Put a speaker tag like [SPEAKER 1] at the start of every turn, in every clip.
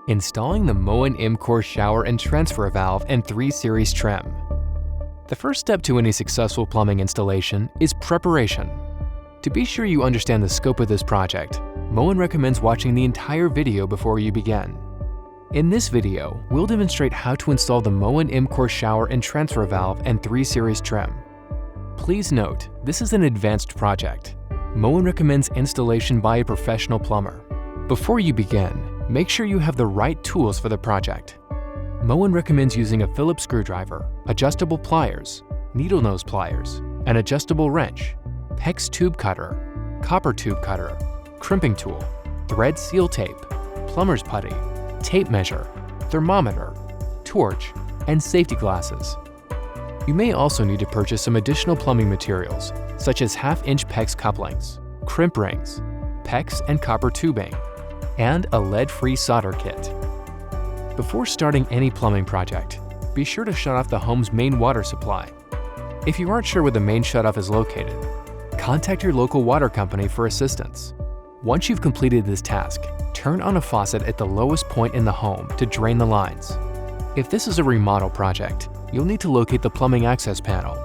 [SPEAKER 1] Installing the Moen M-Core shower and transfer valve and 3 series trim. The first step to any successful plumbing installation is preparation. To be sure you understand the scope of this project, Moen recommends watching the entire video before you begin. In this video, we'll demonstrate how to install the Moen M-Core shower and transfer valve and 3 series trim. Please note, this is an advanced project. Moen recommends installation by a professional plumber. Before you begin, make sure you have the right tools for the project. Moen recommends using a Phillips screwdriver, adjustable pliers, needle nose pliers, an adjustable wrench, PEX tube cutter, copper tube cutter, crimping tool, thread seal tape, plumber's putty, tape measure, thermometer, torch, and safety glasses. You may also need to purchase some additional plumbing materials, such as 1/2-inch PEX couplings, crimp rings, PEX and copper tubing, and a lead-free solder kit. Before starting any plumbing project, be sure to shut off the home's main water supply. If you aren't sure where the main shutoff is located, contact your local water company for assistance. Once you've completed this task, turn on a faucet at the lowest point in the home to drain the lines. If this is a remodel project, you'll need to locate the plumbing access panel.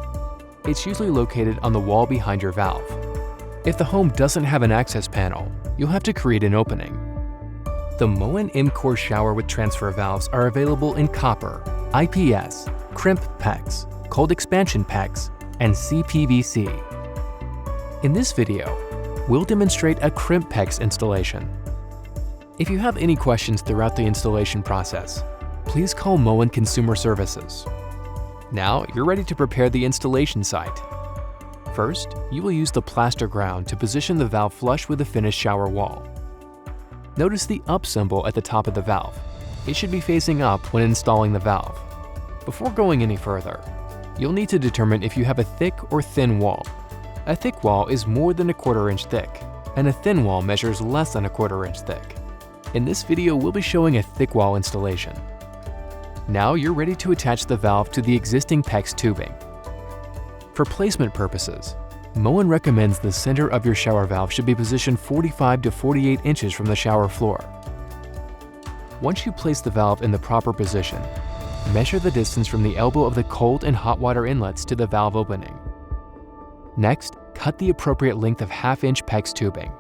[SPEAKER 1] It's usually located on the wall behind your valve. If the home doesn't have an access panel, you'll have to create an opening. The Moen M-Core shower with transfer valves are available in copper, IPS, crimp PEX, cold expansion PEX, and CPVC. In this video, we'll demonstrate a crimp PEX installation. If you have any questions throughout the installation process, please call Moen Consumer Services. Now you're ready to prepare the installation site. First, you will use the plaster ground to position the valve flush with the finished shower wall. Notice the up symbol at the top of the valve. It should be facing up when installing the valve. Before going any further, you'll need to determine if you have a thick or thin wall. A thick wall is more than 1/4 inch thick, and a thin wall measures less than 1/4 inch thick. In this video, we'll be showing a thick wall installation. Now you're ready to attach the valve to the existing PEX tubing. For placement purposes, Moen recommends the center of your shower valve should be positioned 45 to 48 inches from the shower floor. Once you place the valve in the proper position, measure the distance from the elbow of the cold and hot water inlets to the valve opening. Next, cut the appropriate length of 1/2-inch PEX tubing.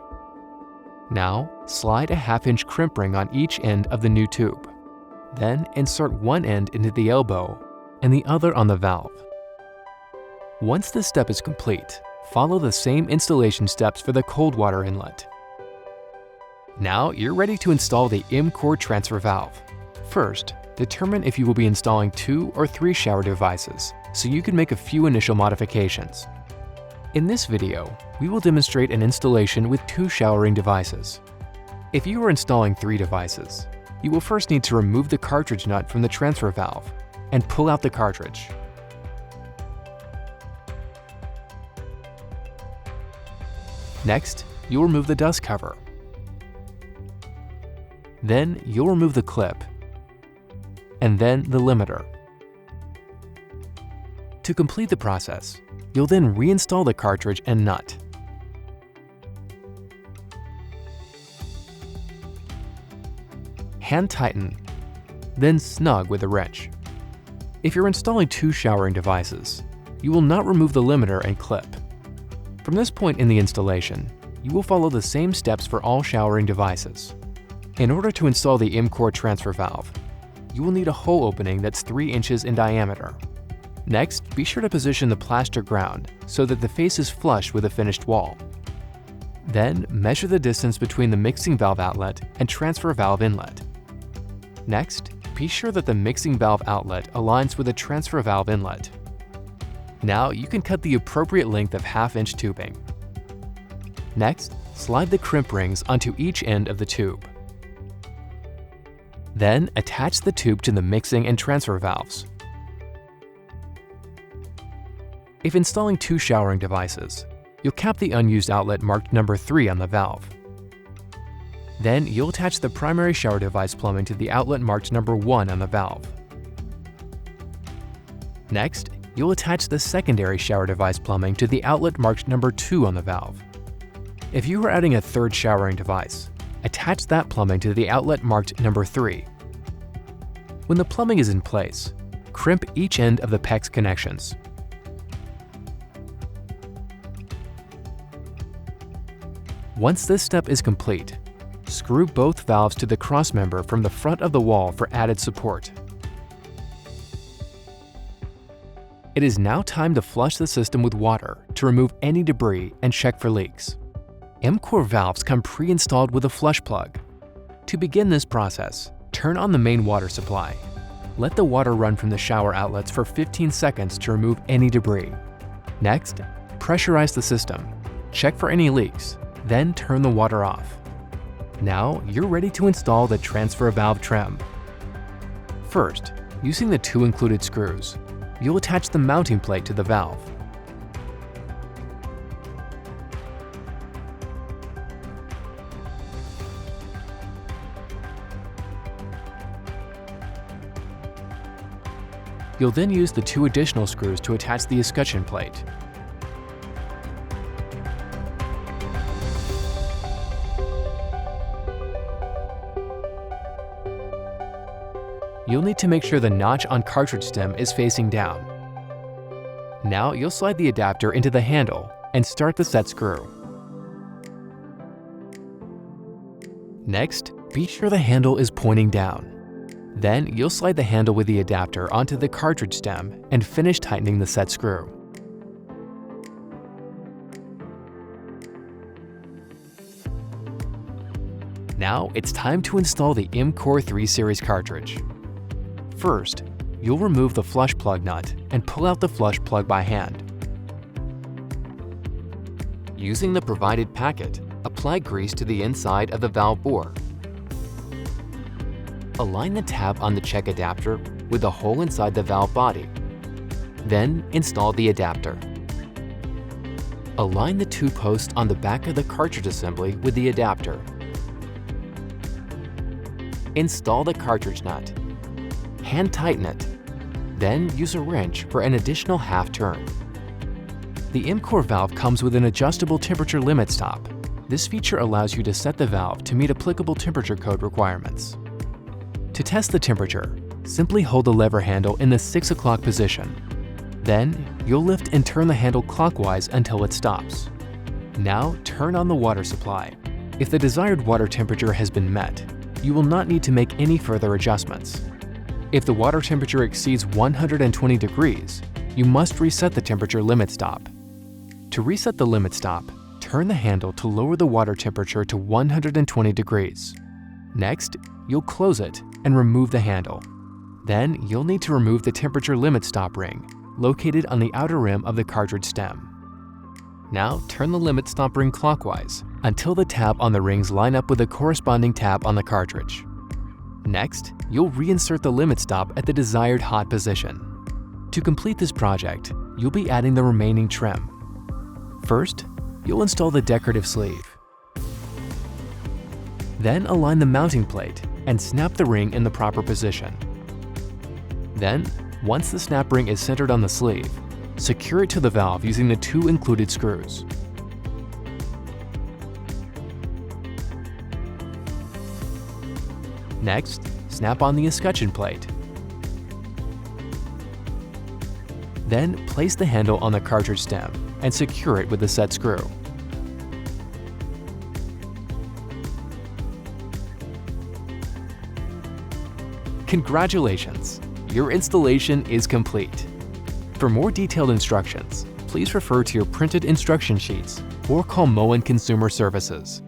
[SPEAKER 1] Now, slide a 1/2-inch crimp ring on each end of the new tube. Then insert one end into the elbow and the other on the valve. Once this step is complete, follow the same installation steps for the cold water inlet. Now you're ready to install the M-Core transfer valve. First, determine if you will be installing 2 or 3 shower devices, so you can make a few initial modifications. In this video, we will demonstrate an installation with 2 showering devices. If you are installing 3 devices, you will first need to remove the cartridge nut from the transfer valve and pull out the cartridge. Next, you'll remove the dust cover. Then you'll remove the clip, and then the limiter. To complete the process, you'll then reinstall the cartridge and nut. Hand tighten, then snug with a wrench. If you're installing 2 showering devices, you will not remove the limiter and clip. From this point in the installation, you will follow the same steps for all showering devices. In order to install the M-Core transfer valve, you will need a hole opening that's 3 inches in diameter. Next, be sure to position the plaster ground so that the face is flush with the finished wall. Then, measure the distance between the mixing valve outlet and transfer valve inlet. Next, be sure that the mixing valve outlet aligns with the transfer valve inlet. Now you can cut the appropriate length of 1/2-inch tubing. Next, slide the crimp rings onto each end of the tube. Then attach the tube to the mixing and transfer valves. If installing 2 showering devices, you'll cap the unused outlet marked number 3 on the valve. Then you'll attach the primary shower device plumbing to the outlet marked number 1 on the valve. Next, you'll attach the secondary shower device plumbing to the outlet marked number 2 on the valve. If you are adding a third showering device, attach that plumbing to the outlet marked number 3. When the plumbing is in place, crimp each end of the PEX connections. Once this step is complete, screw both valves to the crossmember from the front of the wall for added support. It is now time to flush the system with water to remove any debris and check for leaks. M-Core valves come pre-installed with a flush plug. To begin this process, turn on the main water supply. Let the water run from the shower outlets for 15 seconds to remove any debris. Next, pressurize the system. Check for any leaks, then turn the water off. Now, you're ready to install the transfer valve trem. First, using the 2 included screws, you'll attach the mounting plate to the valve. You'll then use the 2 additional screws to attach the escutcheon plate. You'll need to make sure the notch on cartridge stem is facing down. Now you'll slide the adapter into the handle and start the set screw. Next, be sure the handle is pointing down. Then you'll slide the handle with the adapter onto the cartridge stem and finish tightening the set screw. Now it's time to install the M-Core 3 Series cartridge. First, you'll remove the flush plug nut and pull out the flush plug by hand. Using the provided packet, apply grease to the inside of the valve bore. Align the tab on the check adapter with the hole inside the valve body. Then install the adapter. Align the 2 posts on the back of the cartridge assembly with the adapter. Install the cartridge nut. Hand tighten it. Then use a wrench for an additional half turn. The M-Core valve comes with an adjustable temperature limit stop. This feature allows you to set the valve to meet applicable temperature code requirements. To test the temperature, simply hold the lever handle in the 6 o'clock position. Then, you'll lift and turn the handle clockwise until it stops. Now, turn on the water supply. If the desired water temperature has been met, you will not need to make any further adjustments. If the water temperature exceeds 120 degrees, you must reset the temperature limit stop. To reset the limit stop, turn the handle to lower the water temperature to 120 degrees. Next, you'll close it and remove the handle. Then, you'll need to remove the temperature limit stop ring, located on the outer rim of the cartridge stem. Now, turn the limit stop ring clockwise until the tab on the rings line up with the corresponding tab on the cartridge. Next, you'll reinsert the limit stop at the desired hot position. To complete this project, you'll be adding the remaining trim. First, you'll install the decorative sleeve. Then align the mounting plate and snap the ring in the proper position. Then, once the snap ring is centered on the sleeve, secure it to the valve using the 2 included screws. Next, snap on the escutcheon plate. Then, place the handle on the cartridge stem and secure it with the set screw. Congratulations! Your installation is complete. For more detailed instructions, please refer to your printed instruction sheets or call Moen Consumer Services.